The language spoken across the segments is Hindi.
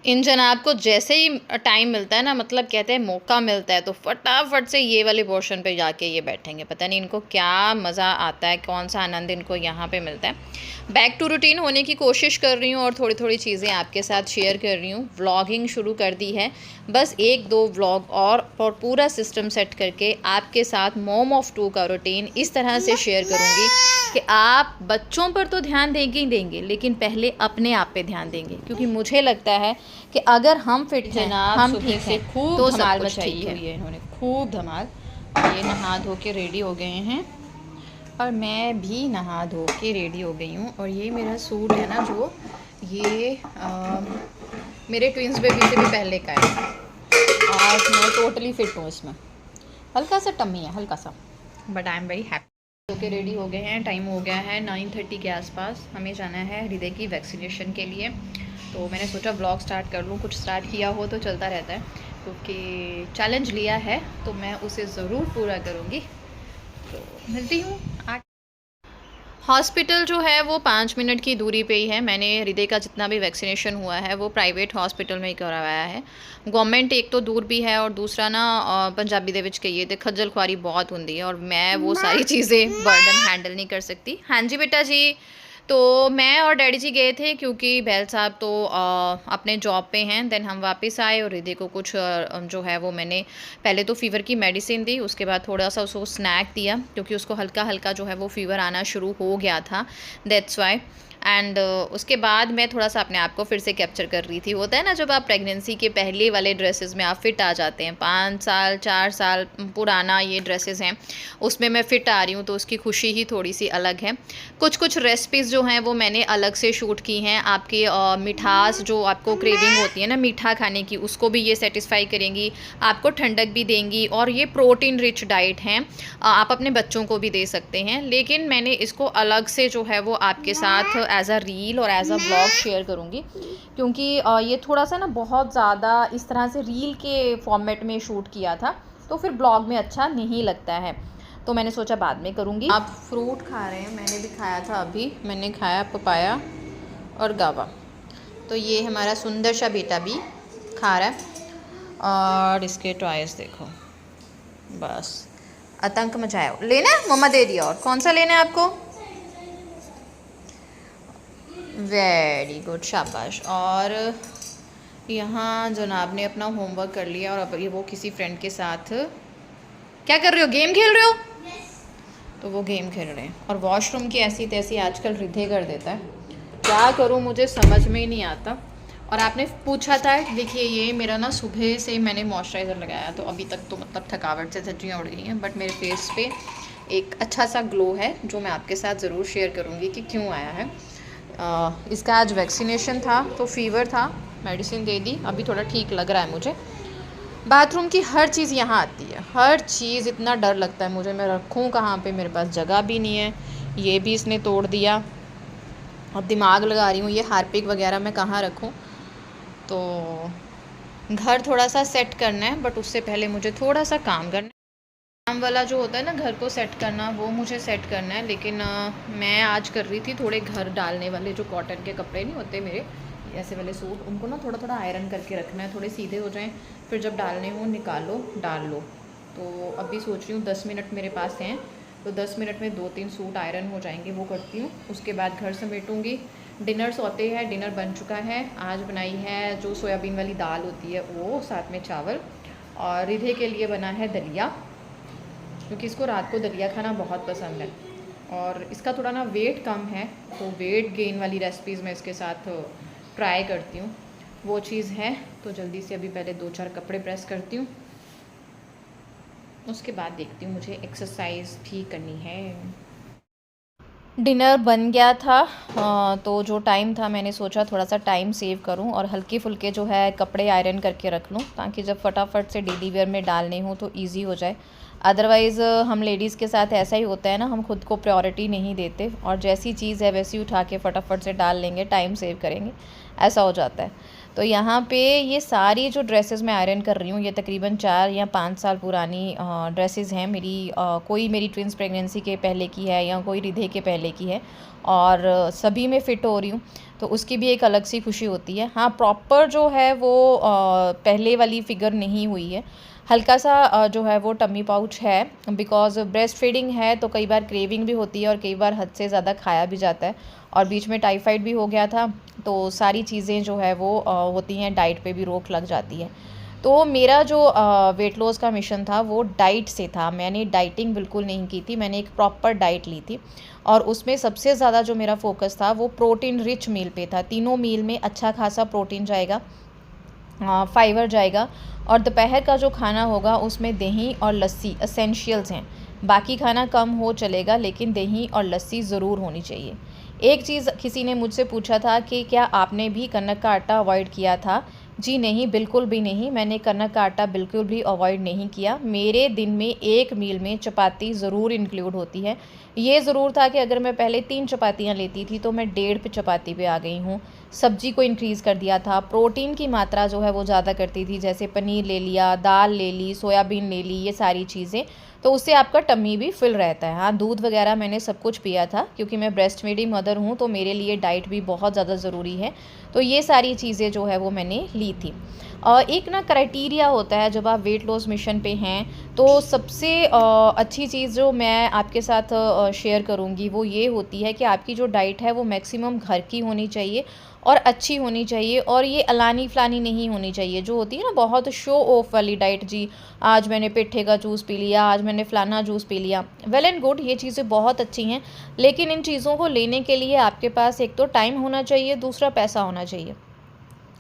इन जनाब को जैसे ही टाइम मिलता है ना, मतलब कहते हैं मौका मिलता है, तो फटाफट से ये वाले पोर्शन पे जाके ये बैठेंगे। पता नहीं इनको क्या मज़ा आता है, कौन सा आनंद इनको यहाँ पे मिलता है। बैक टू रूटीन होने की कोशिश कर रही हूँ और थोड़ी थोड़ी चीज़ें आपके साथ शेयर कर रही हूँ। व्लॉगिंग शुरू कर दी है, बस 1-2 व्लॉग और पूरा सिस्टम सेट करके आपके साथ मॉम ऑफ 2 का रूटीन इस तरह से शेयर करूँगी कि आप बच्चों पर तो ध्यान देंगे ही देंगे, लेकिन पहले अपने आप पे ध्यान देंगे, क्योंकि मुझे लगता है कि अगर हम फिट हैं, हम ठीक हैं, खूब तो सब धमाल कुछ मचाई ठीक हुई है। है इन्होंने, खूब धमाल। और ये नहा धो के रेडी हो गए हैं और मैं भी नहा धो के रेडी हो गई हूँ। और ये मेरा सूट है ना, जो ये मेरे ट्विंस बेबी से भी पहले का है और मैं टोटली फिट हूँ इसमें। हल्का सा टम्मी है, हल्का सा, but I am very happy. होके रेडी हो गए हैं, टाइम हो गया है 9:30 के आसपास। हमें जाना है हृदय की वैक्सीनेशन के लिए, तो मैंने सोचा ब्लॉग स्टार्ट कर लूँ। कुछ स्टार्ट किया हो तो चलता रहता है, क्योंकि चैलेंज लिया है तो मैं उसे ज़रूर पूरा करूँगी। तो मिलती हूँ। हॉस्पिटल जो है वो 5 मिनट की दूरी पे ही है। मैंने हृदय का जितना भी वैक्सीनेशन हुआ है वो प्राइवेट हॉस्पिटल में ही करवाया है। गवर्नमेंट एक तो दूर भी है और दूसरा ना पंजाबी दे विच कहिए तो खज्जल खुआरी बहुत होंदी है, और मैं वो सारी चीज़ें बर्डन हैंडल नहीं कर सकती। हाँ जी बेटा जी। तो मैं और डैडी जी गए थे, क्योंकि बैल साहब तो अपने जॉब पे हैं। देन हम वापस आए और हृदय को कुछ जो है वो मैंने पहले तो फ़ीवर की मेडिसिन दी, उसके बाद थोड़ा सा उसको स्नैक दिया, क्योंकि उसको हल्का हल्का जो है वो फ़ीवर आना शुरू हो गया था, दैट्स वाई। एंड उसके बाद मैं थोड़ा सा अपने आप को फिर से कैप्चर कर रही थी। होता है ना, जब आप प्रेगनेंसी के पहले वाले ड्रेसेस में आप फिट आ जाते हैं, 5 साल 4 साल पुराना ये ड्रेसेस हैं, उसमें मैं फ़िट आ रही हूँ, तो उसकी खुशी ही थोड़ी सी अलग है। कुछ कुछ रेसिपीज़ जो हैं वो मैंने अलग से शूट की हैं। आपकी मिठास जो आपको क्रेविंग होती है ना मीठा खाने की, उसको भी ये सेटिस्फाई करेंगी, आपको ठंडक भी देंगी, और ये प्रोटीन रिच डाइट हैं। आप अपने बच्चों को भी दे सकते हैं, लेकिन मैंने इसको अलग से जो है वो आपके साथ एज अ रील और एज अ ब्लॉग शेयर करूँगी, क्योंकि ये थोड़ा सा ना बहुत ज़्यादा इस तरह से रील के फॉर्मेट में शूट किया था, तो फिर ब्लॉग में अच्छा नहीं लगता है, तो मैंने सोचा बाद में करूँगी। आप फ्रूट खा रहे हैं, मैंने भी खाया था, अभी मैंने खाया पपाया और गावा। तो ये हमारा सुंदर सा बेटा भी खा रहा है, और इसके टॉयज देखो, बस आतंक मचाया। लेना है मम्मा दे दिया। और कौन सा लेना है आपको? वेरी गुड, शाबाश। और यहाँ जनाब ने अपना होमवर्क कर लिया और अब ये वो किसी फ्रेंड के साथ क्या कर रहे हो, गेम खेल रहे हो? तो वो गेम खेल रहे हैं, और वॉशरूम की ऐसी तैसी आजकल हृदय कर देता है। क्या करूँ, मुझे समझ में ही नहीं आता। और आपने पूछा था, देखिए ये मेरा ना सुबह से मैंने मॉइस्चराइज़र लगाया, तो अभी तक तो मतलब थकावट से धज्जियाँ उड़ गई हैं, बट मेरे फेस पे एक अच्छा सा ग्लो है, जो मैं आपके साथ ज़रूर शेयर करूँगी कि क्यों आया है। इसका आज वैक्सीनेशन था, तो फ़ीवर था, मेडिसिन दे दी, अभी थोड़ा ठीक लग रहा है मुझे। बाथरूम की हर चीज़ यहाँ आती है, हर चीज़, इतना डर लगता है मुझे, मैं रखूँ कहाँ पे, मेरे पास जगह भी नहीं है। ये भी इसने तोड़ दिया। अब दिमाग लगा रही हूँ ये हार्पिक वगैरह मैं कहाँ रखूँ। तो घर थोड़ा सा सेट करना है, बट उससे पहले मुझे थोड़ा सा काम करना है। काम वाला जो होता है ना, घर को सेट करना, वो मुझे सेट करना है। लेकिन मैं आज कर रही थी थोड़े घर डालने वाले जो कॉटन के कपड़े नहीं होते मेरे, ऐसे वाले सूट, उनको ना थोड़ा थोड़ा आयरन करके रखना है, थोड़े सीधे हो जाएं, फिर जब डालने हो निकालो डाल लो। तो अभी सोच रही हूँ 10 मिनट मेरे पास हैं, तो 10 मिनट में 2-3 सूट आयरन हो जाएंगे, वो करती हूँ। उसके बाद घर समेटूँगी। डिनर सोते है, डिनर बन चुका है। आज बनाई है जो सोयाबीन वाली दाल होती है वो, साथ में चावल, और रिधे के लिए बना है दलिया, क्योंकि इसको रात को दलिया खाना बहुत पसंद है। और इसका थोड़ा ना वेट कम है, तो वेट गेन वाली रेसिपीज़ मैं इसके साथ ट्राई करती हूँ, वो चीज़ है। तो जल्दी से अभी पहले 2-4 कपड़े प्रेस करती हूँ, उसके बाद देखती हूँ, मुझे एक्सरसाइज भी करनी है। डिनर बन गया था, तो जो टाइम था मैंने सोचा थोड़ा सा टाइम सेव करूं और हल्के फुल्के जो है कपड़े आयरन करके रख लूं, ताकि जब फटाफट से डेली वेयर में डालने हो तो इजी हो जाए। अदरवाइज़ हम लेडीज़ के साथ ऐसा ही होता है ना, हम खुद को प्रायोरिटी नहीं देते, और जैसी चीज़ है वैसी उठा के फटाफट से डाल लेंगे, टाइम सेव करेंगे, ऐसा हो जाता है। तो यहाँ पे ये सारी जो ड्रेसेस मैं आयरन कर रही हूँ, ये तकरीबन 4 या 5 साल पुरानी ड्रेसेस हैं मेरी। कोई मेरी ट्विंस प्रेगनेंसी के पहले की है, या कोई रिधे के पहले की है, और सभी में फ़िट हो रही हूँ। तो उसकी भी एक अलग सी खुशी होती है। हाँ, प्रॉपर जो है वो पहले वाली फिगर नहीं हुई है, हल्का सा जो है वो टमी पाउच है, बिकॉज़ ब्रेस्ट फीडिंग है तो कई बार क्रेविंग भी होती है और कई बार हद से ज़्यादा खाया भी जाता है, और बीच में टाइफाइड भी हो गया था, तो सारी चीज़ें जो है वो होती हैं, डाइट पे भी रोक लग जाती है। तो मेरा जो वेट लॉस का मिशन था वो डाइट से था, मैंने डाइटिंग बिल्कुल नहीं की थी, मैंने एक प्रॉपर डाइट ली थी, और उसमें सबसे ज़्यादा जो मेरा फोकस था वो प्रोटीन रिच मील पे था। तीनों मील में अच्छा खासा प्रोटीन जाएगा, फाइबर जाएगा, और दोपहर का जो खाना होगा उसमें दही और लस्सी एसेंशियल्स हैं। बाकी खाना कम हो चलेगा, लेकिन दही और लस्सी ज़रूर होनी चाहिए। एक चीज़ किसी ने मुझसे पूछा था कि क्या आपने भी कनक का आटा अवॉइड किया था? जी नहीं, बिल्कुल भी नहीं, मैंने कनक का आटा बिल्कुल भी अवॉइड नहीं किया। मेरे दिन में एक मील में चपाती ज़रूर इंक्लूड होती है। ये ज़रूर था कि अगर मैं पहले 3 चपातियाँ लेती थी तो मैं 1.5 पे चपाती पे आ गई हूँ। सब्ज़ी को इंक्रीज़ कर दिया था, प्रोटीन की मात्रा जो है वो ज़्यादा करती थी, जैसे पनीर ले लिया, दाल ले ली, सोयाबीन ले ली, ये सारी चीज़ें, तो उससे आपका टमी भी फिल रहता है। हाँ, दूध वगैरह मैंने सब कुछ पिया था, क्योंकि मैं ब्रेस्ट फीडिंग मदर हूँ तो मेरे लिए डाइट भी बहुत ज़्यादा ज़रूरी है। तो ये सारी चीज़ें जो है वो मैंने ली थी। एक ना क्राइटेरिया होता है जब आप वेट लॉस मिशन पे हैं, तो सबसे अच्छी चीज़ जो मैं आपके साथ शेयर करूँगी वो ये होती है कि आपकी जो डाइट है वो मैक्सिमम घर की होनी चाहिए और अच्छी होनी चाहिए, और ये अलानी फ़लानी नहीं होनी चाहिए जो होती है ना बहुत शो ऑफ वाली डाइट। जी, आज मैंने पेठे का जूस पी लिया, आज मैंने फ़लाना जूस पी लिया, वेल एंड गुड, ये चीज़ें बहुत अच्छी हैं, लेकिन इन चीज़ों को लेने के लिए आपके पास एक तो टाइम होना चाहिए, दूसरा पैसा होना चाहिए।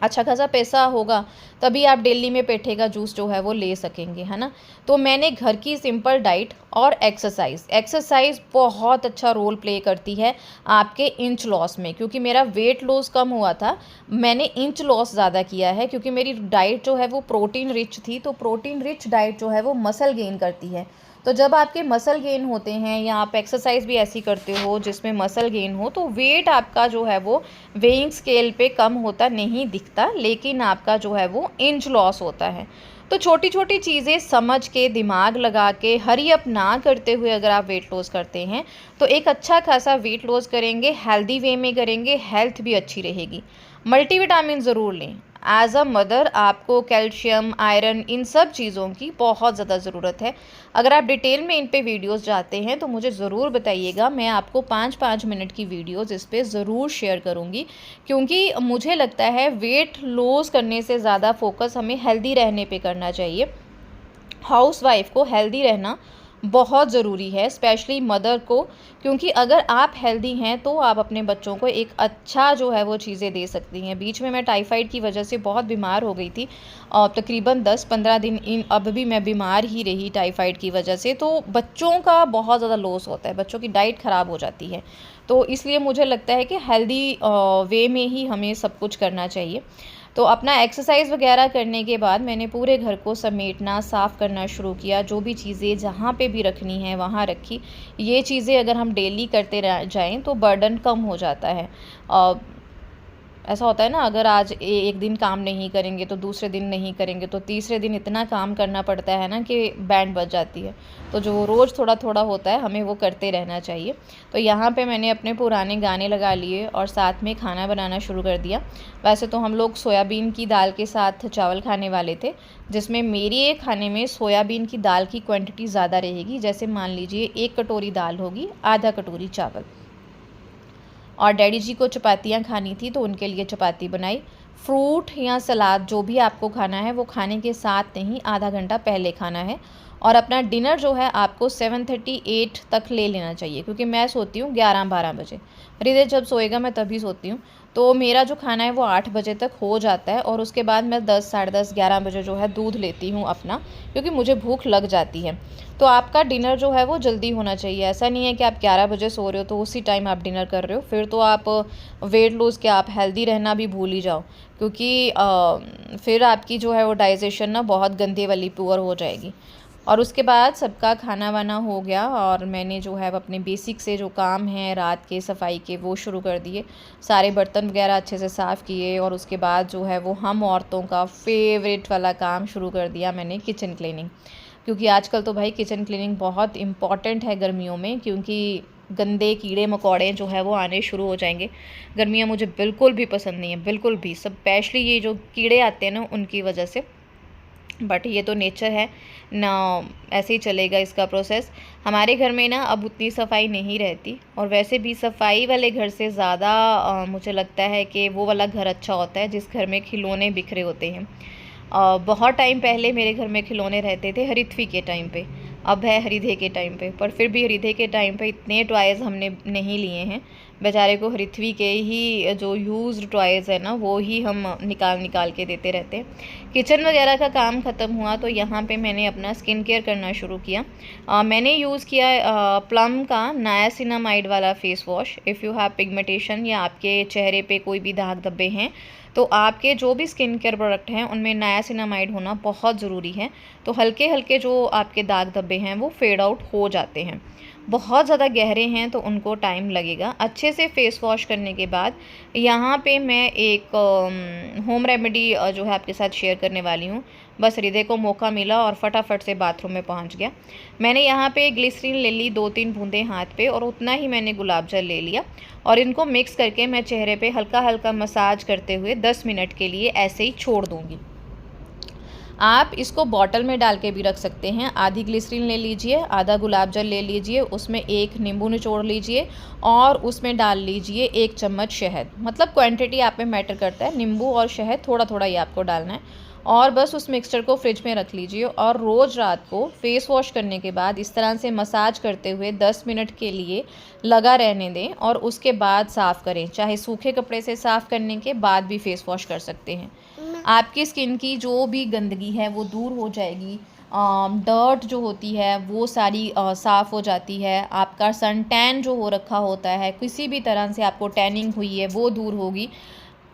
अच्छा खासा पैसा होगा तभी आप डेली में पेठे का जूस जो है वो ले सकेंगे, है ना। तो मैंने घर की सिंपल डाइट और एक्सरसाइज बहुत अच्छा रोल प्ले करती है आपके इंच लॉस में, क्योंकि मेरा वेट लॉस कम हुआ था, मैंने इंच लॉस ज़्यादा किया है, क्योंकि मेरी डाइट जो है वो प्रोटीन रिच थी। तो प्रोटीन रिच डाइट जो है वो मसल गेन करती है। तो जब आपके मसल गेन होते हैं या आप एक्सरसाइज भी ऐसी करते हो जिसमें मसल गेन हो, तो वेट आपका जो है वो वेइंग स्केल पे कम होता नहीं दिखता, लेकिन आपका जो है वो इंच लॉस होता है। तो छोटी छोटी चीज़ें समझ के, दिमाग लगा के, हरी अप ना करते हुए अगर आप वेट लॉस करते हैं तो एक अच्छा खासा वेट लॉस करेंगे, हेल्दी वे में करेंगे, हेल्थ भी अच्छी रहेगी। मल्टीविटामिन ज़रूर लें। एज अ मदर आपको कैल्शियम, आयरन, इन सब चीज़ों की बहुत ज़्यादा ज़रूरत है। अगर आप डिटेल में इन पे वीडियोस चाहते हैं तो मुझे ज़रूर बताइएगा, मैं आपको 5-5 मिनट की वीडियोस इस पे ज़रूर शेयर करूँगी, क्योंकि मुझे लगता है वेट लॉस करने से ज़्यादा फोकस हमें हेल्दी रहने पे करना चाहिए। हाउसवाइफ को हेल्दी रहना बहुत ज़रूरी है, स्पेशली मदर को, क्योंकि अगर आप हेल्दी हैं तो आप अपने बच्चों को एक अच्छा जो है वो चीज़ें दे सकती हैं। बीच में मैं टाइफाइड की वजह से बहुत बीमार हो गई थी, तकरीबन 10-15 दिन अब भी मैं बीमार ही रही टाइफाइड की वजह से। तो बच्चों का बहुत ज़्यादा लॉस होता है, बच्चों की डाइट ख़राब हो जाती है, तो इसलिए मुझे लगता है कि हेल्दी वे में ही हमें सब कुछ करना चाहिए। तो अपना एक्सरसाइज वगैरह करने के बाद मैंने पूरे घर को समेटना, साफ़ करना शुरू किया, जो भी चीज़ें जहाँ पे भी रखनी है वहाँ रखी। ये चीज़ें अगर हम डेली करते रह जाएँ तो बर्डन कम हो जाता है। ऐसा होता है ना, अगर आज एक दिन काम नहीं करेंगे तो दूसरे दिन नहीं करेंगे, तो तीसरे दिन इतना काम करना पड़ता है ना कि बैंड बज जाती है। तो जो रोज़ थोड़ा थोड़ा होता है हमें वो करते रहना चाहिए। तो यहाँ पे मैंने अपने पुराने गाने लगा लिए और साथ में खाना बनाना शुरू कर दिया। वैसे तो हम लोग सोयाबीन की दाल के साथ चावल खाने वाले थे, जिसमें मेरी एक खाने में सोयाबीन की दाल की क्वांटिटी ज़्यादा रहेगी। जैसे मान लीजिए 1 कटोरी दाल होगी, आधा कटोरी चावल। और डैडी जी को चपातियाँ खानी थी तो उनके लिए चपाती बनाई। फ्रूट या सलाद जो भी आपको खाना है वो खाने के साथ नहीं, आधा घंटा पहले खाना है। और अपना डिनर जो है आपको 7:30-8 तक ले लेना चाहिए, क्योंकि मैं सोती हूँ 11-12 बजे। हृदय जब सोएगा मैं तभी सोती हूँ। तो मेरा जो खाना है वो 8 बजे तक हो जाता है, और उसके बाद मैं 10, साढ़े 10, 11 बजे जो है दूध लेती हूँ अपना, क्योंकि मुझे भूख लग जाती है। तो आपका डिनर जो है वो जल्दी होना चाहिए। ऐसा नहीं है कि आप 11 बजे सो रहे हो तो उसी टाइम आप डिनर कर रहे हो, फिर तो आप वेट लॉस क्या, आप हेल्दी रहना भी भूल ही जाओ, क्योंकि फिर आपकी जो है वो डाइजेशन ना बहुत गंदे वाली पुअर हो जाएगी। और उसके बाद सबका खाना वाना हो गया और मैंने जो है अपने बेसिक से जो काम हैं रात के सफाई के वो शुरू कर दिए। सारे बर्तन वगैरह अच्छे से साफ़ किए, और उसके बाद जो है वो हम औरतों का फेवरेट वाला काम शुरू कर दिया मैंने, किचन क्लीनिंग। क्योंकि आजकल तो भाई किचन क्लीनिंग बहुत इम्पॉर्टेंट है गर्मियों में, क्योंकि गंदे कीड़े मकोड़े जो है वो आने शुरू हो जाएंगे। गर्मियाँ मुझे बिल्कुल भी पसंद नहीं है, बिल्कुल भी, स्पेशली ये जो कीड़े आते हैं ना उनकी वजह से। बट ये तो नेचर है ना, ऐसे ही चलेगा इसका प्रोसेस। हमारे घर में ना अब उतनी सफाई नहीं रहती, और वैसे भी सफाई वाले घर से ज़्यादा मुझे लगता है कि वो वाला घर अच्छा होता है जिस घर में खिलौने बिखरे होते हैं। बहुत टाइम पहले मेरे घर में खिलौने रहते थे हरिथवी के टाइम पे, अब है हरिधे के टाइम पे, पर फिर भी हरिधे के टाइम पे इतने टॉयज़ हमने नहीं लिए हैं। बेचारे को हरिथवी के ही जो यूज़्ड टॉयज़ है ना वो ही हम निकाल निकाल के देते रहते हैं। किचन वगैरह का काम ख़त्म हुआ तो यहाँ पे मैंने अपना स्किन केयर करना शुरू किया। मैंने यूज़ किया प्लम का नायासिनामाइड वाला face wash. If you have pigmentation या आपके चेहरे पे कोई भी दाग धब्बे हैं तो आपके जो भी स्किन केयर प्रोडक्ट हैं उनमें नायासिनामाइड होना बहुत ज़रूरी है। तो हल्के हल्के जो आपके दाग धब्बे हैं वो फेड आउट हो जाते हैं। बहुत ज़्यादा गहरे हैं तो उनको टाइम लगेगा। अच्छे से फेस वॉश करने के बाद यहाँ पे मैं एक होम रेमेडी जो है आपके साथ शेयर करने वाली हूँ। बस हृदय को मौका मिला और फटाफट से बाथरूम में पहुँच गया। मैंने यहाँ पे ग्लिसरीन ले ली 2-3 बूंदें हाथ पे, और उतना ही मैंने गुलाब जल ले लिया, और इनको मिक्स करके मैं चेहरे पे हल्का हल्का मसाज करते हुए 10 मिनट के लिए ऐसे ही छोड़ दूँगी। आप इसको बॉटल में डाल के भी रख सकते हैं। आधी ग्लिसरीन ले लीजिए, आधा गुलाब जल ले लीजिए, उसमें एक नींबू निचोड़ लीजिए और उसमें डाल लीजिए 1 चम्मच शहद। मतलब क्वांटिटी आप में मैटर करता है, नींबू और शहद थोड़ा थोड़ा ही आपको डालना है। और बस उस मिक्सचर को फ्रिज में रख लीजिए, और रोज़ रात को फेस वॉश करने के बाद इस तरह से मसाज करते हुए 10 मिनट के लिए लगा रहने दें, और उसके बाद साफ़ करें। चाहे सूखे कपड़े से साफ़ करने के बाद भी फेस वॉश कर सकते हैं। आपकी स्किन की जो भी गंदगी है वो दूर हो जाएगी। डर्ट जो होती है वो सारी साफ़ हो जाती है। आपका सन टैन जो हो रखा होता है, किसी भी तरह से आपको टैनिंग हुई है, वो दूर होगी।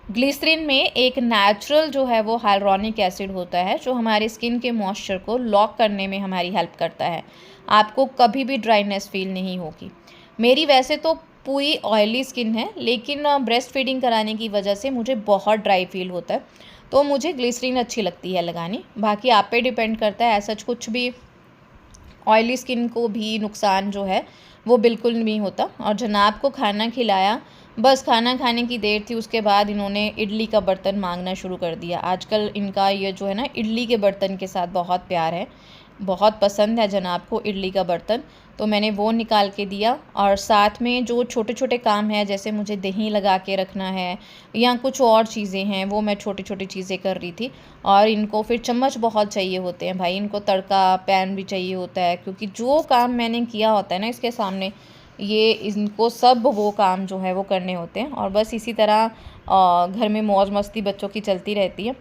ग्लिसरीन में एक नेचुरल जो है वो हाइलुरोनिक एसिड होता है जो हमारे स्किन के मॉइस्चर को लॉक करने में हमारी हेल्प करता है। आपको कभी भी ड्राइनेस फील नहीं होगी। मेरी वैसे तो पूरी ऑयली स्किन है, लेकिन ब्रेस्ट फीडिंग कराने की वजह से मुझे बहुत ड्राई फील होता है, तो मुझे ग्लिसरीन अच्छी लगती है लगानी। बाकी आप पे डिपेंड करता है। ऐसा कुछ भी ऑयली स्किन को भी नुकसान जो है वो बिल्कुल नहीं होता। और जनाब को खाना खिलाया, बस खाना खाने की देर थी, उसके बाद इन्होंने इडली का बर्तन मांगना शुरू कर दिया। आजकल इनका ये जो है ना इडली के बर्तन के साथ बहुत प्यार है, बहुत पसंद है जनाब को इडली का बर्तन। तो मैंने वो निकाल के दिया, और साथ में जो छोटे छोटे काम है, जैसे मुझे दही लगा के रखना है या कुछ और चीज़ें हैं, वो मैं छोटी छोटी चीज़ें कर रही थी। और इनको फिर चम्मच बहुत चाहिए होते हैं भाई, इनको तड़का पैन भी चाहिए होता है, क्योंकि जो काम मैंने किया होता है ना इसके सामने, ये इनको सब वो काम जो है वो करने होते हैं। और बस इसी तरह घर में मौज मस्ती बच्चों की चलती रहती है।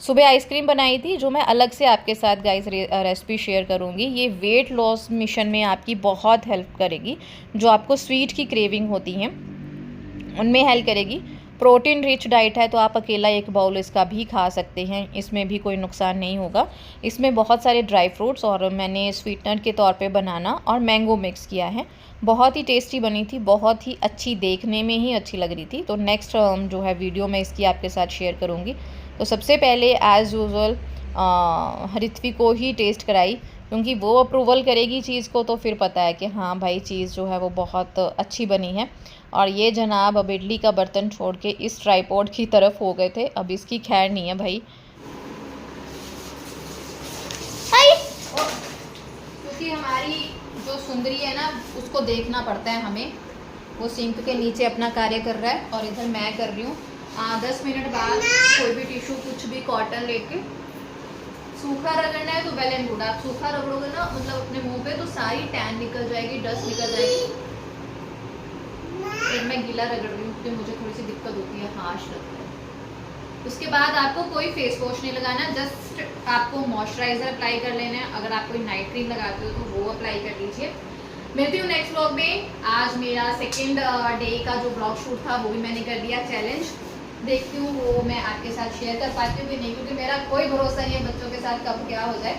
सुबह आइसक्रीम बनाई थी जो मैं अलग से आपके साथ गाइस रेसिपी शेयर करूँगी। ये वेट लॉस मिशन में आपकी बहुत हेल्प करेगी। जो आपको स्वीट की क्रेविंग होती हैं उनमें हेल्प करेगी। प्रोटीन रिच डाइट है, तो आप अकेला 1 बाउल इसका भी खा सकते हैं, इसमें भी कोई नुकसान नहीं होगा। इसमें बहुत सारे ड्राई फ्रूट्स और मैंने स्वीटनर के तौर पे बनाना और मैंगो मिक्स किया है। बहुत ही टेस्टी बनी थी, बहुत ही अच्छी, देखने में ही अच्छी लग रही थी। तो नेक्स्ट जो है वीडियो में इसकी आपके साथ शेयर करूँगी। तो सबसे पहले एज़ यूजुअल हरिथवी को ही टेस्ट कराई, क्योंकि वो अप्रूवल करेगी चीज़ को, तो फिर पता है कि हाँ भाई चीज़ जो है वो बहुत अच्छी बनी है। और ये जनाब अब इडली का बर्तन छोड़ के इस ट्राइपॉड की तरफ हो गए थे, अब इसकी खैर नहीं है भाई। क्योंकि हमारी जो सुंदरी है ना उसको देखना पड़ता है हमें। वो सिंक के नीचे अपना कार्य कर रहा है और इधर मैं कर रही हूँ। 10 मिनट बाद कोई भी टिश्यू, कुछ भी कॉटन लेके सूखा रगड़ना है तो वेल एंड गुड। आप सूखा रगड़ोगे ना मतलब अपने मुंह पे, तो सारी टैन निकल जाएगी, डस्ट निकल जाएगी। फिर मैं गीला रगड़ रही हूँ क्योंकि मुझे थोड़ी सी दिक्कत होती है, हार्श लगता है। उसके बाद आपको कोई फेस वॉश नहीं लगाना, जस्ट आपको मॉइस्चराइजर अप्लाई कर लेना है। अगर आप कोई नाइट क्रीम लगाते हो तो वो अप्लाई कर लीजिए। मिलती हूँ नेक्स्ट व्लॉग में। आज मेरा सेकेंड डे का जो ब्लॉग शूट था वो भी मैंने कर दिया चैलेंज। देखती हूँ वो मैं आपके साथ शेयर कर पाती हूँ कि नहीं, क्योंकि मेरा कोई भरोसा नहीं है बच्चों के साथ कब क्या हो जाए।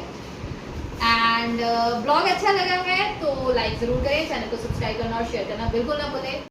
एंड ब्लॉग अच्छा लगा है तो लाइक ज़रूर करें, चैनल को सब्सक्राइब करना और शेयर करना बिल्कुल ना भूलें।